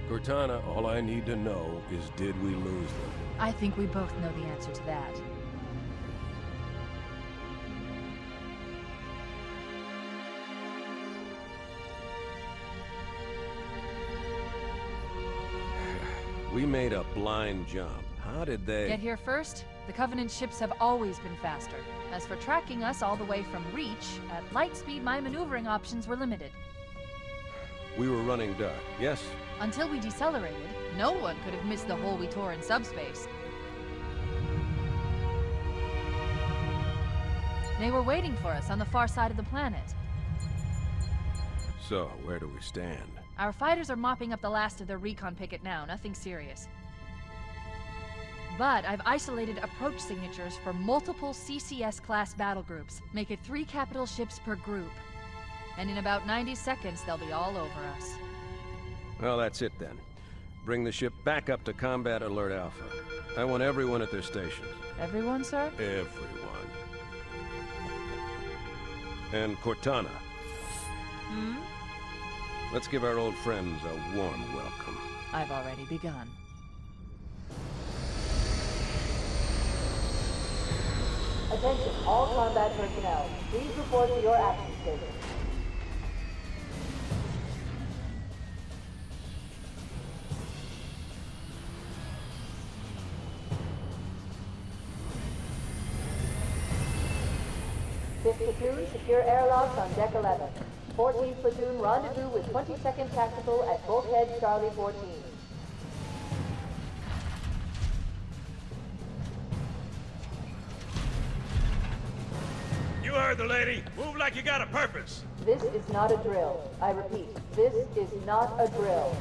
Cortana, all I need to know is did we lose them? I think we both know the answer to that. We made a blind jump. How did they... Get here first? The Covenant ships have always been faster. As for tracking us all the way from Reach, at light speed my maneuvering options were limited. We were running dark, yes? Until we decelerated, no one could have missed the hole we tore in subspace. They were waiting for us on the far side of the planet. So, where do we stand? Our fighters are mopping up the last of their recon picket now, nothing serious. But I've isolated approach signatures for multiple CCS-class battle groups. Make it 3 capital ships per group. And in about 90 seconds, they'll be all over us. Well, that's it then. Bring the ship back up to Combat Alert Alpha. I want everyone at their stations. Everyone, sir? Everyone. And Cortana. Hmm? Let's give our old friends a warm welcome. I've already begun. Attention, all combat personnel. Please report to your action station. Fifth platoon, secure airlocks on deck 11. 14th platoon, rendezvous with 22nd Tactical at Bulkhead Charlie 14. You heard the lady. Move like you got a purpose. This is not a drill. I repeat, this is not a drill.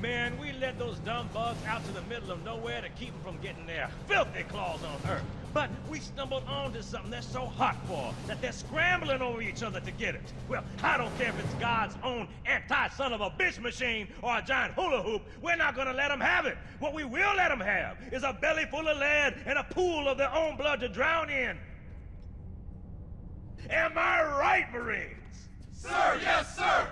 Man, we let those dumb bugs out to the middle of nowhere to keep them from getting their filthy claws on Earth. But we stumbled onto something they're so hot for that they're scrambling over each other to get it. Well, I don't care if it's God's own anti-son-of-a-bitch machine or a giant hula hoop. We're not gonna let them have it. What we will let them have is a belly full of lead and a pool of their own blood to drown in. Am I right, Marines? Sir, yes, sir!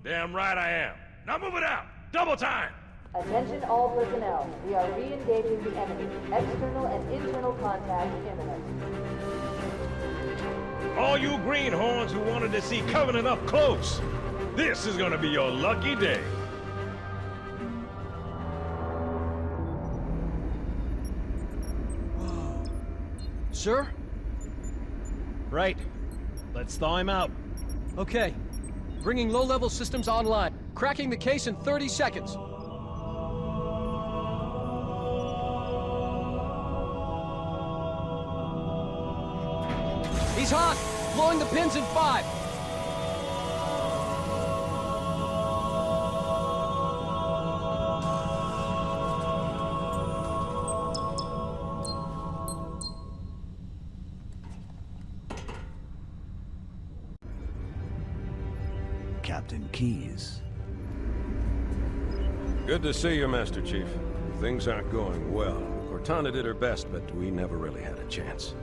Damn right I am. Now move it out! Double time! Attention all personnel. We are re-engaging the enemy. External and internal contact imminent. All you greenhorns who wanted to see Covenant up close, this is gonna be your lucky day. Sir? Right. Let's thaw him out. Okay. Bringing low-level systems online. Cracking the case in 30 seconds. He's hot! Blowing the pins in 5! Captain Keyes. Good to see you, Master Chief. Things aren't going well. Cortana did her best, but we never really had a chance.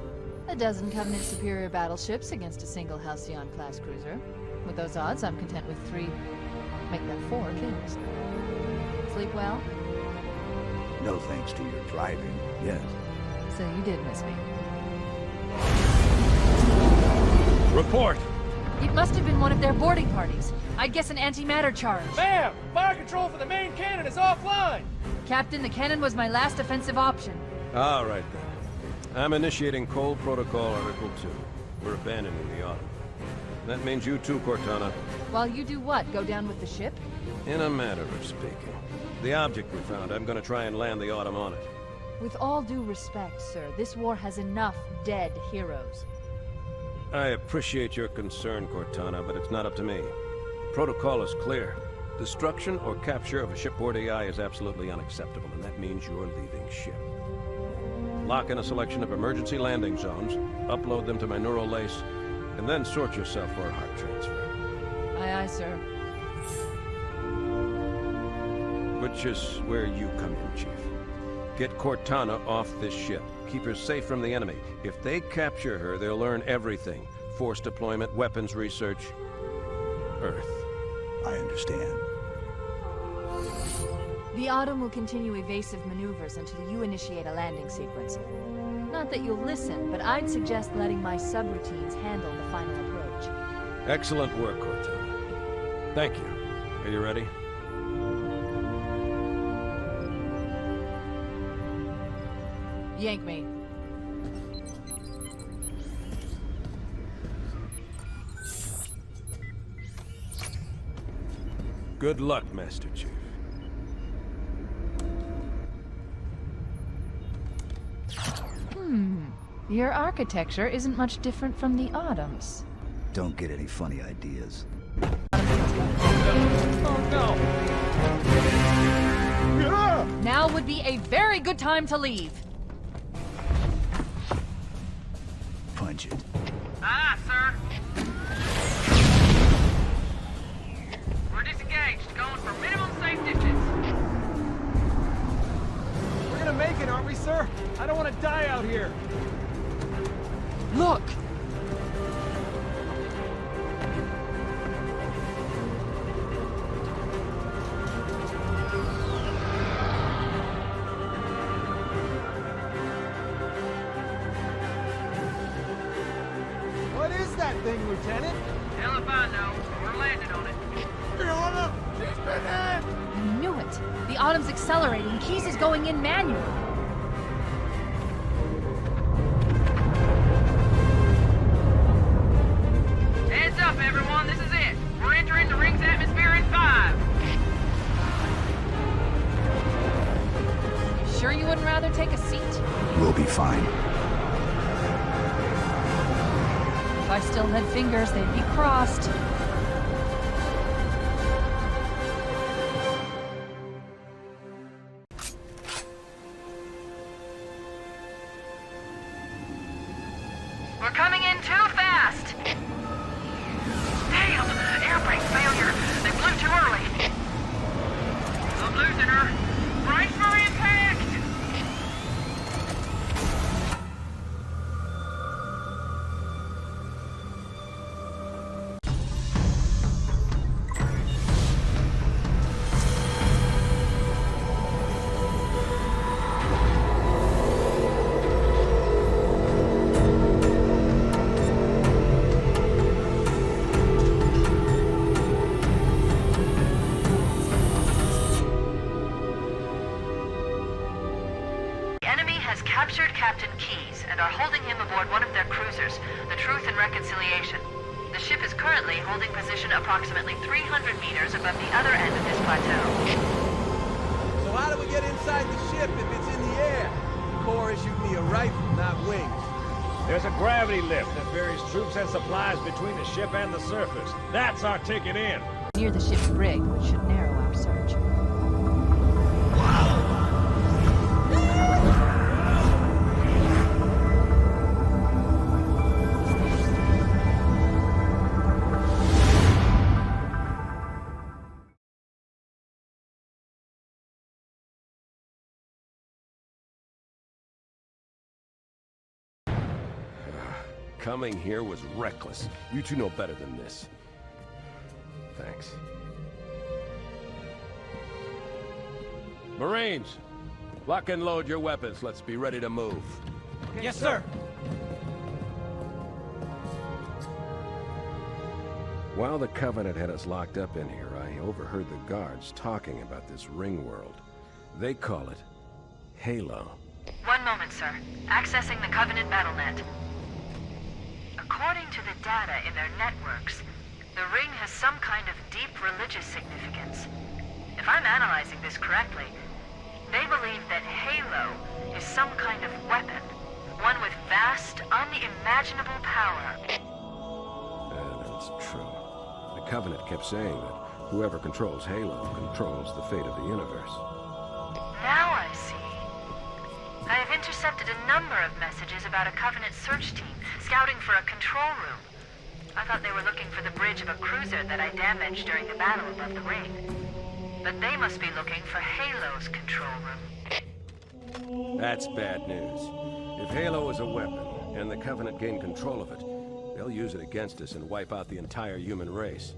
A dozen Covenant superior battleships against a single Halcyon-class cruiser. With those odds, I'm content with 3, make that 4 kills. Sleep well? No thanks to your driving, yes. So you did miss me. Report! It must have been one of their boarding parties. I'd guess an antimatter charge. Ma'am! Fire control for the main cannon is offline! Captain, the cannon was my last offensive option. All right, then. I'm initiating Cole Protocol Article 2. We're abandoning the Autumn. That means you too, Cortana. While you do what? Go down with the ship? In a manner of speaking. The object we found, I'm gonna try and land the Autumn on it. With all due respect, sir, this war has enough dead heroes. I appreciate your concern, Cortana, but it's not up to me. Protocol is clear. Destruction or capture of a shipboard AI is absolutely unacceptable, and that means you're leaving ship. Lock in a selection of emergency landing zones, upload them to my neural lace, and then sort yourself for a heart transfer. Aye, aye, sir. Which is where you come in, Chief. Get Cortana off this ship. Keep her safe from the enemy. If they capture her, they'll learn everything. Force deployment, weapons research. Earth. I understand. The Autumn will continue evasive maneuvers until you initiate a landing sequence. Not that you'll listen, but I'd suggest letting my subroutines handle the final approach. Excellent work, Cortana. Thank you. Are you ready? Yank me. Good luck, Master Chief. Your architecture isn't much different from the Autumn's. Don't get any funny ideas. Oh no! Now would be a very good time to leave. Punch it. Aye, sir. We're disengaged, going for minimum safe distance. We're gonna make it, aren't we, sir? I don't want to die out here. Look! What is that thing, Lieutenant? Hell if I know. We're landing on it. I knew it. The Autumn's accelerating. Keys is going in manual. Heads up, everyone. This is it. We're entering the ring's atmosphere in 5. Sure you wouldn't rather take a seat? We'll be fine. If I still had fingers, they'd be crossed. We're coming in too fast. Damn! Air brake failure. They blew too early. I'm losing her. Brace for impact! Captured Captain Keyes and are holding him aboard one of their cruisers, the Truth and Reconciliation. The ship is currently holding position approximately 300 meters above the other end of this plateau. So how do we get inside the ship if it's in the air? The Corps issued me a rifle, not wings. There's a gravity lift that ferries troops and supplies between the ship and the surface. That's our ticket in. Near the ship's brig, which should narrow our search. Coming here was reckless. You two know better than this. Thanks. Marines, lock and load your weapons. Let's be ready to move. Yes, sir. While the Covenant had us locked up in here, I overheard the guards talking about this ring world. They call it Halo. One moment, sir. Accessing the Covenant BattleNet. According to the data in their networks, the ring has some kind of deep religious significance. If I'm analyzing this correctly, they believe that Halo is some kind of weapon, one with vast, unimaginable power. That's true. The Covenant kept saying that whoever controls Halo controls the fate of the universe. Now I see. I have intercepted a number of messages about a Covenant search team scouting for a control room. I thought they were looking for the bridge of a cruiser that I damaged during the battle above the ring. But they must be looking for Halo's control room. That's bad news. If Halo is a weapon, and the Covenant gain control of it, they'll use it against us and wipe out the entire human race.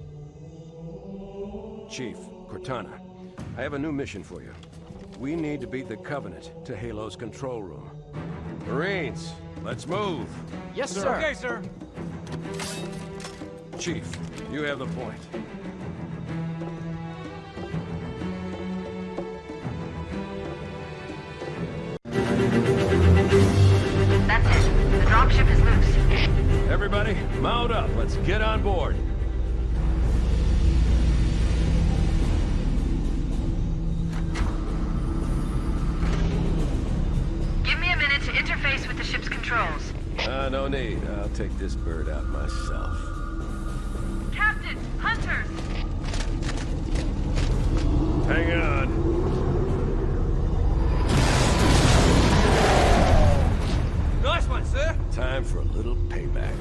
Chief, Cortana, I have a new mission for you. We need to beat the Covenant to Halo's control room. Marines, let's move! Yes, sir. Okay, sir. Chief, you have the point. That's it. The dropship is loose. Everybody, mount up. Let's get on board. Give me a minute to interface with the ship's controls. No need. I'll take this bird out myself. Captain! Hunters! Hang on. Nice one, sir. Time for a little payback.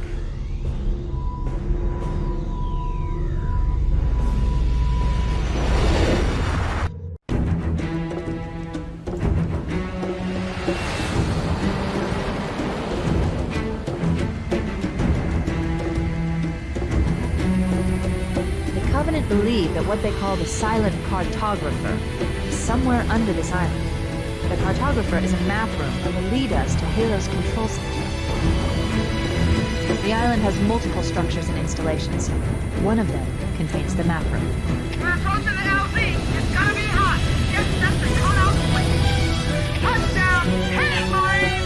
The Covenant believe that what they call the Silent Cartographer is somewhere under this island. The Cartographer is a map room that will lead us to Halo's control center. The island has multiple structures and installations. One of them contains the map room. We're approaching the LZ. It's gonna be hot. Get set to cut out quick. Touchdown! Hit it, Marines!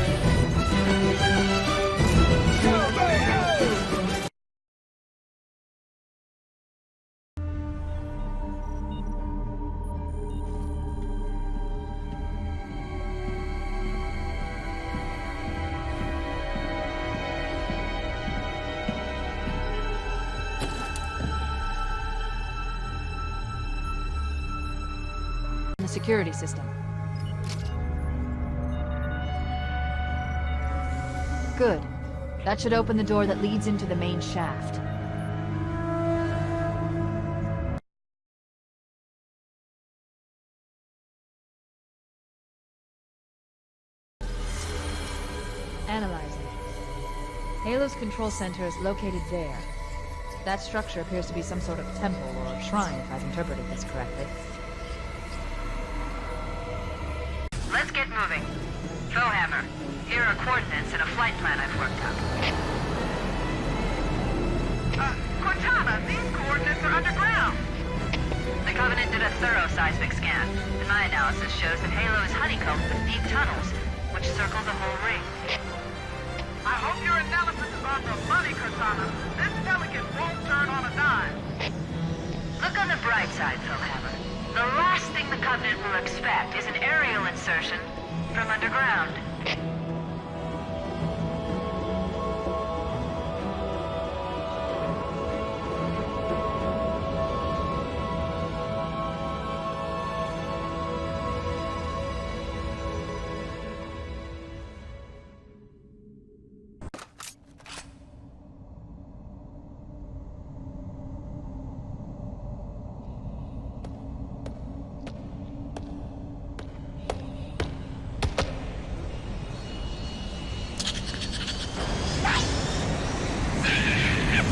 The security system. Good. That should open the door that leads into the main shaft. Analyzing. Halo's control center is located there. That structure appears to be some sort of temple or shrine, if I've interpreted this correctly. Let's get moving. Foehammer, here are coordinates and a flight plan I've worked out. Cortana, these coordinates are underground. The Covenant did a thorough seismic scan, and my analysis shows that Halo is honeycombed with deep tunnels, which circle the whole ring. I hope your analysis is on the money, Cortana. This Pelican won't turn on a dime. Look on the bright side, Foehammer. The last thing the Covenant will expect is an aerial insertion from underground.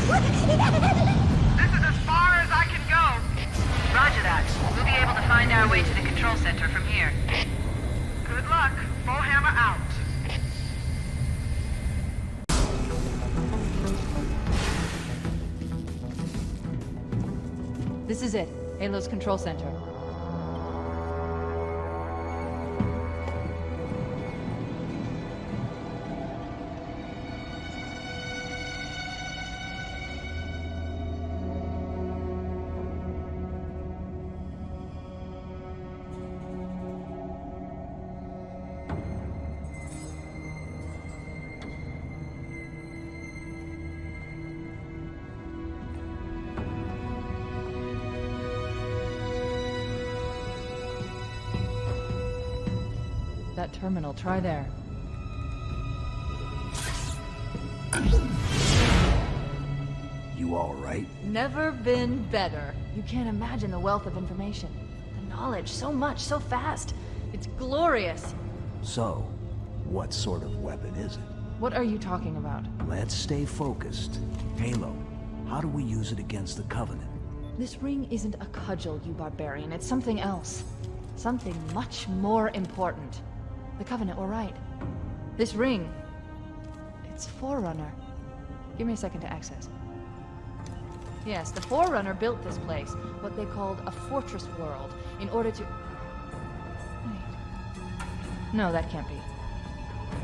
This is as far as I can go. Roger that. We'll be able to find our way to the control center from here. Good luck. Foehammer out. This is it. Halo's control center. That terminal, try there. You all right? Never been better. You can't imagine the wealth of information. The knowledge, so much, so fast. It's glorious. So, what sort of weapon is it? What are you talking about? Let's stay focused. Halo, how do we use it against the Covenant? This ring isn't a cudgel, you barbarian. It's something else. Something much more important. The Covenant were right. This ring... it's Forerunner. Give me a second to access. Yes, the Forerunner built this place, what they called a fortress world, in order to... Wait. No, that can't be.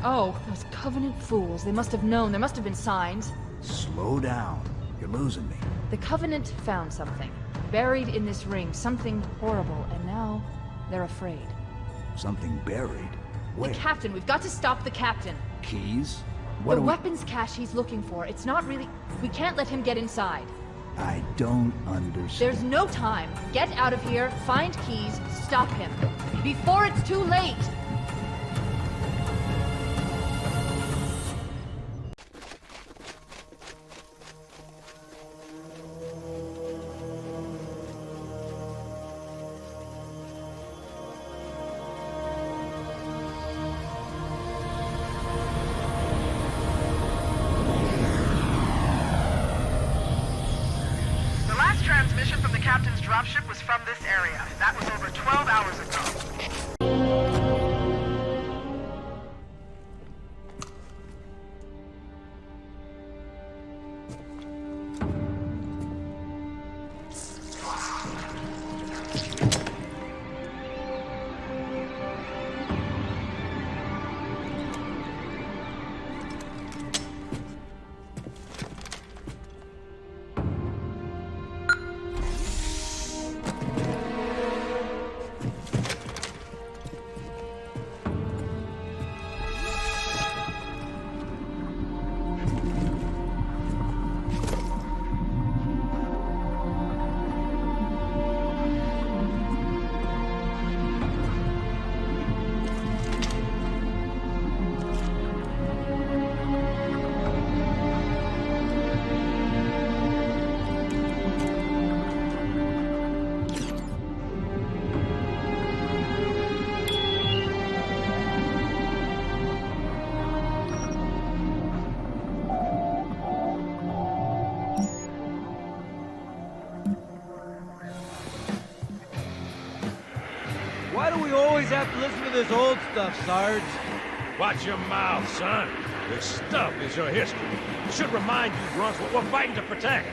Oh, those Covenant fools. They must have known. There must have been signs. Slow down. You're losing me. The Covenant found something. Buried in this ring. Something horrible. And now, they're afraid. Something buried? Where? The Captain. We've got to stop the Captain. Keys? The weapons cache he's looking for. It's not really... We can't let him get inside. I don't understand. There's no time. Get out of here, find keys, stop him. Before it's too late! Transmission from the captain's dropship was from this area. That was over 12 hours ago. Why do we always have to listen to this old stuff, Sarge? Watch your mouth, son. This stuff is your history. It should remind you, grunts, what we're fighting to protect.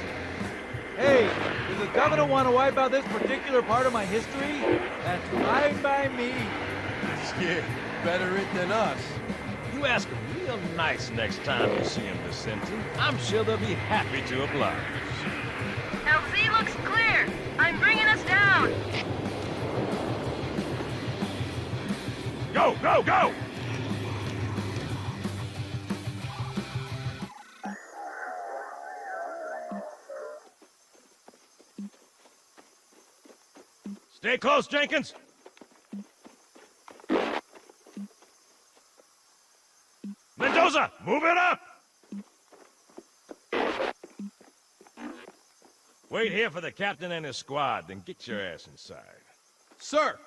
Hey, does the Covenant want to wipe out this particular part of my history? That's fine by me. Yeah, better it than us. You ask them real nice next time you see them, Vicente. I'm sure they'll be happy to oblige. LZ looks clear. I'm bringing us down. Go, go, go! Stay close, Jenkins. Mendoza, move it up! Wait here for the captain and his squad, then get your ass inside. Sir!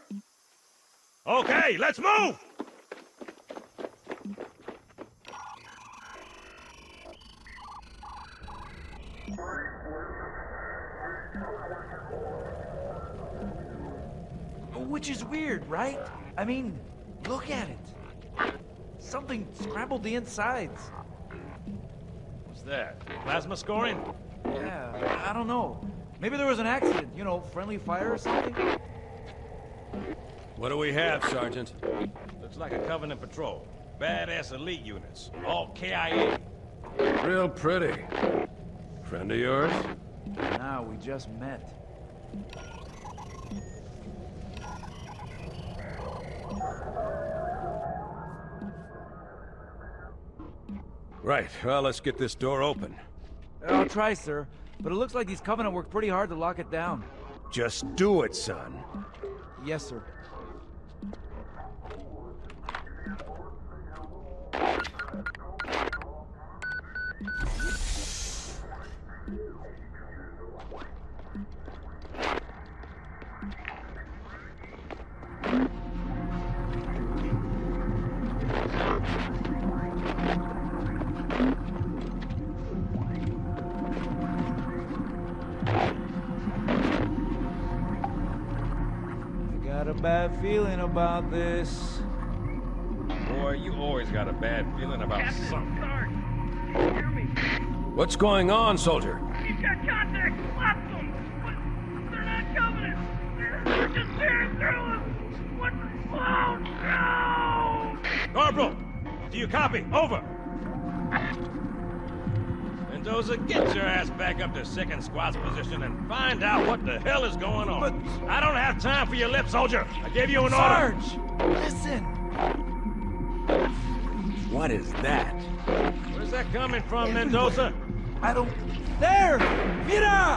Okay, let's move! Which is weird, right? I mean, look at it. Something scrambled the insides. What's that? Plasma scoring? Yeah, I don't know. Maybe there was an accident, you know, friendly fire or something? What do we have, Sergeant? Looks like a Covenant patrol. Badass elite units. All KIA. Real pretty. Friend of yours? Nah, we just met. Right, well, let's get this door open. I'll try, sir. But it looks like these Covenant worked pretty hard to lock it down. Just do it, son. Yes, sir. bad feeling about this. Boy, you always got a bad feeling about something. Sarge, can you hear me? What's going on, soldier? He's got contact. Lots of them. But they're not Covenant. They're just tearing through us. What? Oh, no! Corporal, do you copy? Over. Mendoza, get your ass back up to second squad's position and find out what the hell is going on. But I don't have time for your lip, soldier. I gave you an order. Sarge, listen. What is that? Where's that coming from, Mendoza? I don't... There! Mira!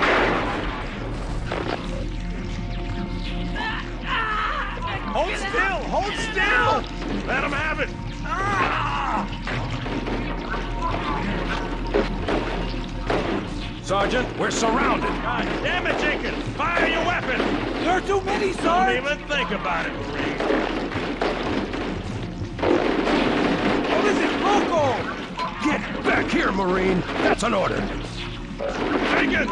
Hold still! Hold still! Let him have it! Sergeant, we're surrounded. God damn it, Jenkins! Fire your weapon! There are too many, Don't Sarge! even think about it, Marine. What is it, local? Get back here, Marine. That's an order. Jenkins!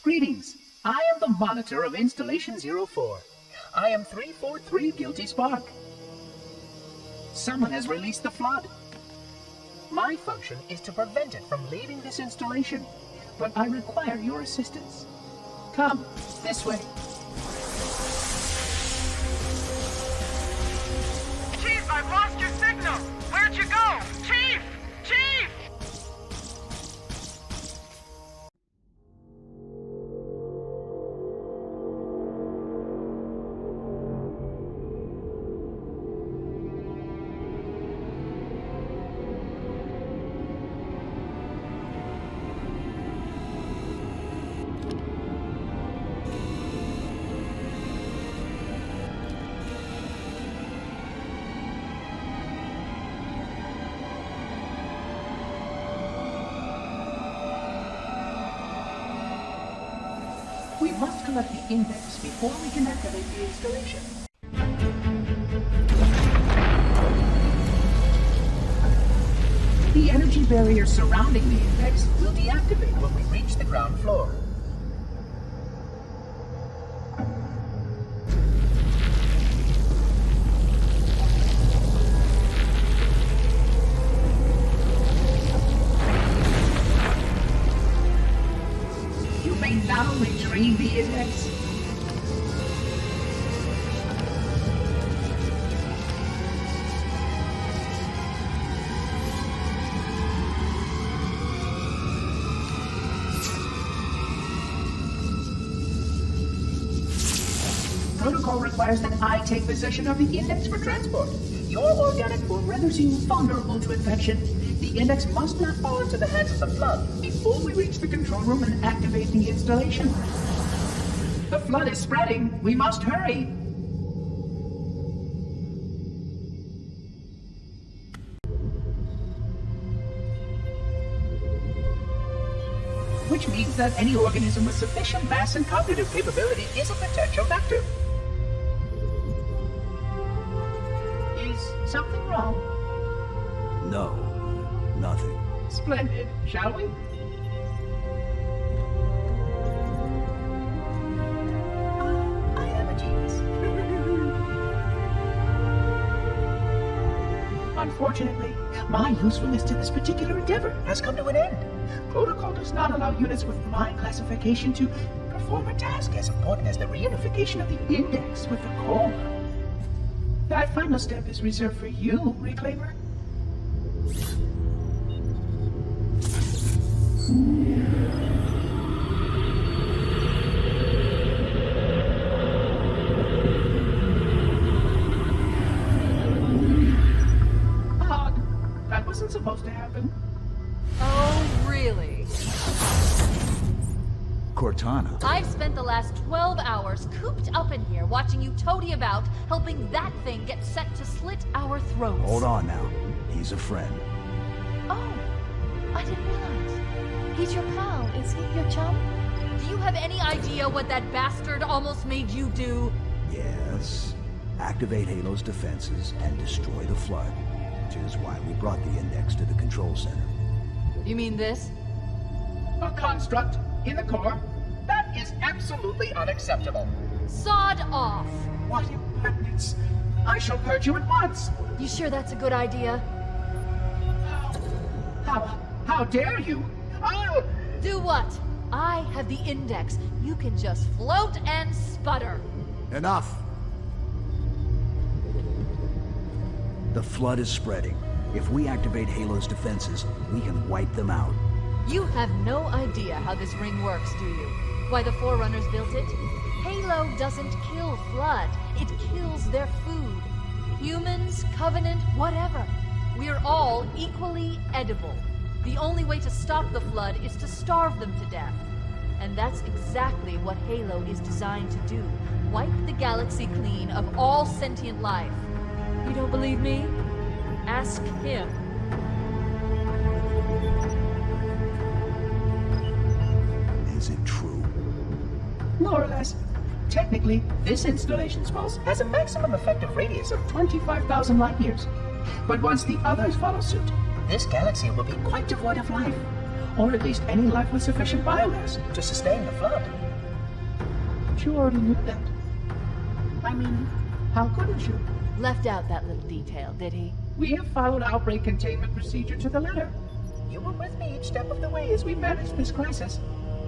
Greetings. I am the monitor of Installation 04. I am 343 Guilty Spark. Someone has released the flood. My function is to prevent it from leaving this installation, but I require your assistance. Come, this way. Chief, I've lost your signal! Where'd you go? Chief! Chief! We must collect the index before we can activate the installation. The energy barrier surrounding the index will deactivate when we reach the ground floor. You may now retrieve the index. Protocol requires that I take possession of the index for transport. Your organic form renders you vulnerable to infection. The index must not fall into the hands of the flood before we reach the control room and activate the installation. The flood is spreading. We must hurry. Which means that any organism with sufficient mass and cognitive capability is a potential vector. Is something wrong? No, nothing. Splendid, shall we? I am a genius. Unfortunately, my usefulness to this particular endeavor has come to an end. Protocol does not allow units with my classification to perform a task as important as the reunification of the index with the core. That final step is reserved for you, Reclaimer. Odd. That wasn't supposed to happen. Oh, really? Cortana. I've spent the last 12 hours cooped up in here watching you toady about, helping that thing get set to slit our throats. Hold on now. He's a friend. Oh, I didn't realize. He's your pal, is he? Your chum? Do you have any idea what that bastard almost made you do? Yes. Activate Halo's defenses and destroy the Flood, which is why we brought the Index to the control center. You mean this? A construct in the core? That is absolutely unacceptable. Sod off! What impertinence! I shall purge you at once! You sure that's a good idea? How dare you? I'll... Do what? I have the Index. You can just float and sputter. Enough! The Flood is spreading. If we activate Halo's defenses, we can wipe them out. You have no idea how this ring works, do you? Why the Forerunners built it? Halo doesn't kill Flood. It kills their food. Humans, Covenant, whatever. We're all equally edible. The only way to stop the Flood is to starve them to death. And that's exactly what Halo is designed to do. Wipe the galaxy clean of all sentient life. You don't believe me? Ask him. Is it true? More or less. Technically, this installation's pulse has a maximum effective radius of 25,000 light years. But once the others follow suit, this galaxy will be quite devoid of life. Or at least any life with sufficient biomass to sustain the Flood. But you already knew that. I mean, how couldn't you? Left out that little detail, did he? We have followed outbreak containment procedure to the letter. You were with me each step of the way as we managed this crisis.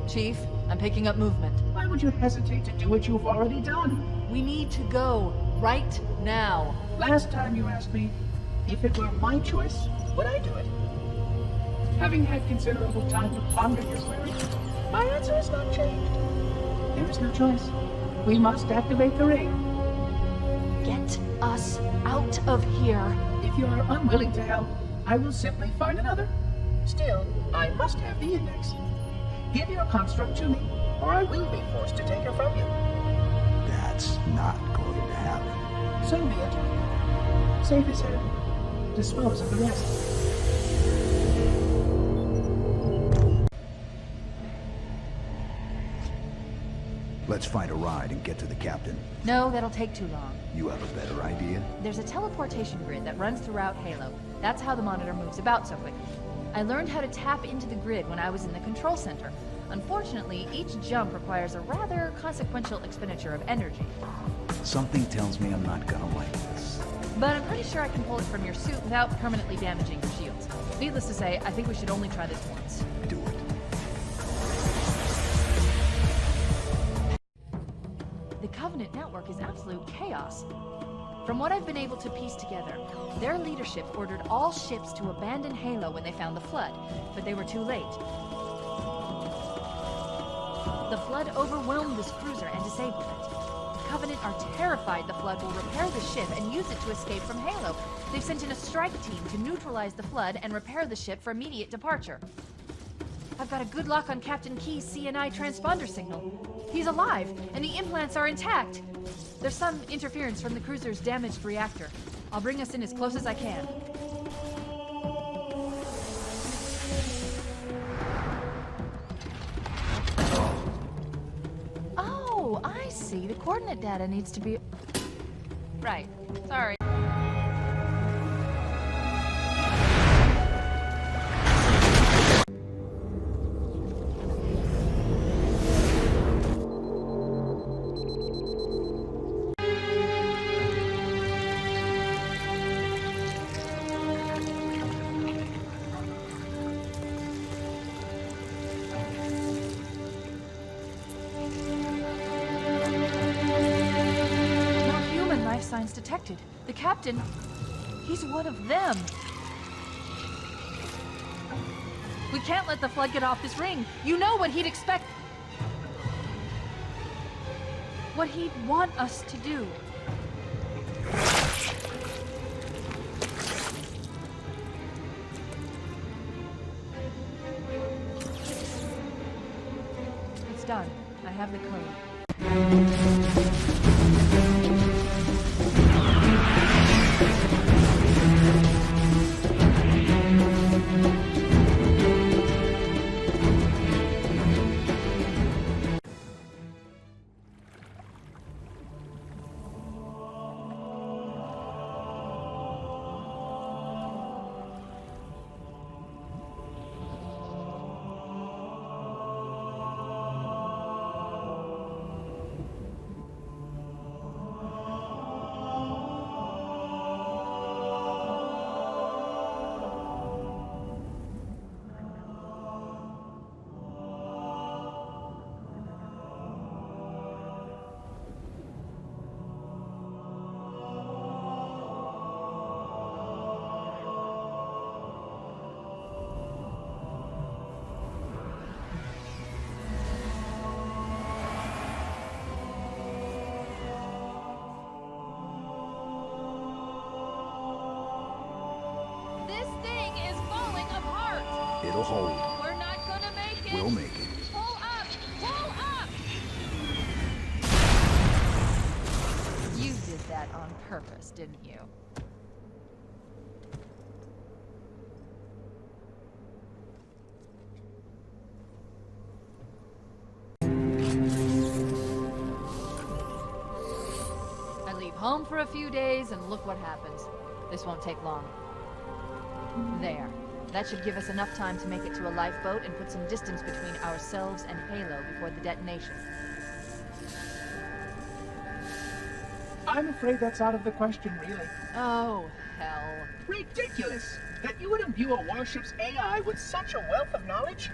Chief, I'm picking up movement. Why would you hesitate to do what you've already done? We need to go right now. Last time you asked me, if it were my choice, would I do it? Having had considerable time to ponder your query, my answer has not changed. There is no choice. We must activate the ring. Get us out of here. If you are unwilling to help, I will simply find another. Still, I must have the Index. Give your construct to me, or I will be forced to take her from you. That's not going to happen. So be it. Save his head. Dispose of the rest. Let's find a ride and get to the captain. No, that'll take too long. You have a better idea? There's a teleportation grid that runs throughout Halo. That's how the monitor moves about so quickly. I learned how to tap into the grid when I was in the control center. Unfortunately, each jump requires a rather consequential expenditure of energy. Something tells me I'm not gonna like this. But I'm pretty sure I can pull it from your suit without permanently damaging your shields. Needless to say, I think we should only try this once. Do it. The Covenant network is absolute chaos. From what I've been able to piece together, their leadership ordered all ships to abandon Halo when they found the Flood, but they were too late. The Flood overwhelmed this cruiser and disabled it. The Covenant are terrified the Flood will repair the ship and use it to escape from Halo. They've sent in a strike team to neutralize the Flood and repair the ship for immediate departure. I've got a good lock on Captain Key's CNI transponder signal. He's alive, and the implants are intact. There's some interference from the cruiser's damaged reactor. I'll bring us in as close as I can. Oh, I see. The coordinate data needs to be... Right. Sorry. Signs detected. The captain, he's one of them. We can't let the Flood get off this ring. You know what he'd expect. What he'd want us to do. It's done. I have the code. This thing is falling apart! It'll hold. We're not gonna make it! We'll make it. Pull up! Pull up! You did that on purpose, didn't you? I leave home for a few days and look what happens. This won't take long. There. That should give us enough time to make it to a lifeboat and put some distance between ourselves and Halo before the detonation. I'm afraid that's out of the question, really. Oh, hell. Ridiculous! That you would imbue a warship's AI with such a wealth of knowledge?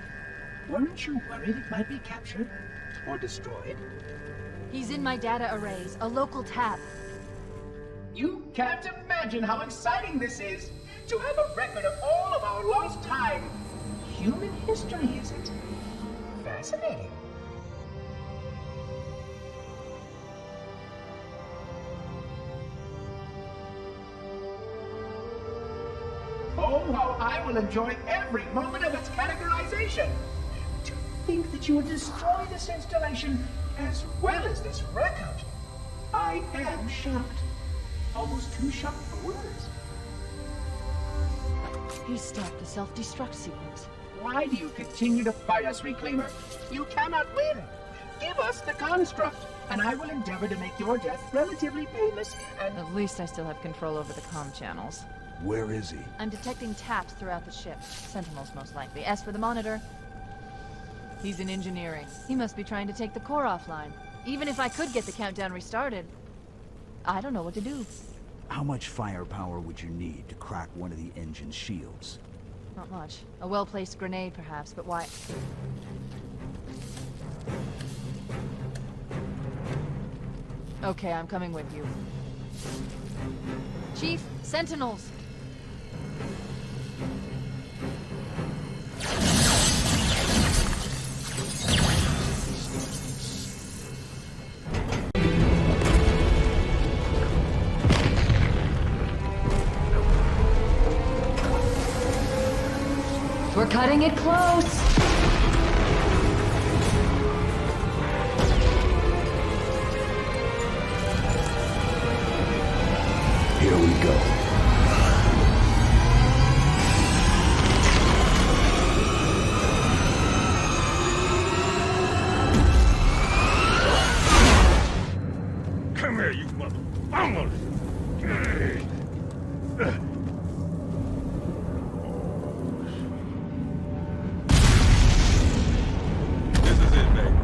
Weren't you worried it might be captured? Or destroyed? He's in my data arrays, a local tap. You can't imagine how exciting this is! To have a record of all of our lost time! Human history, is it? Fascinating. Oh, how I will enjoy every moment of its categorization! To think that you would destroy this installation as well as this record! I am shocked. Almost too shocked for words. He stopped the self-destruct sequence. Why do you continue to fight us, Reclaimer? You cannot win! Give us the construct, and I will endeavor to make your death relatively painless and... At least I still have control over the comm channels. Where is he? I'm detecting taps throughout the ship. Sentinels, most likely. As for the monitor, he's in engineering. He must be trying to take the core offline. Even if I could get the countdown restarted, I don't know what to do. How much firepower would you need to crack one of the engine's shields? Not much. A well-placed grenade, perhaps, but why? Okay, I'm coming with you. Chief, Sentinels! We're cutting it close! Here we go. Come here, you mother... Vamos! This is it, baby.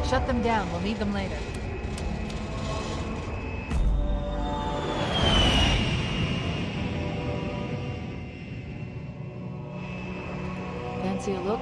Shut them down. We'll need them later. Fancy a look?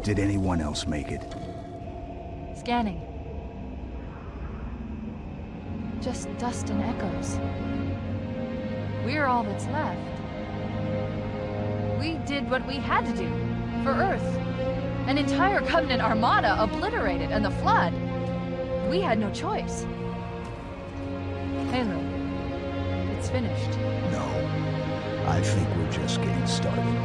Did anyone else make it? Scanning. Just dust and echoes. We're all that's left. We did what we had to do. For Earth. An entire Covenant armada obliterated, and the Flood. We had no choice. Halo. It's finished. No. I think we're just getting started.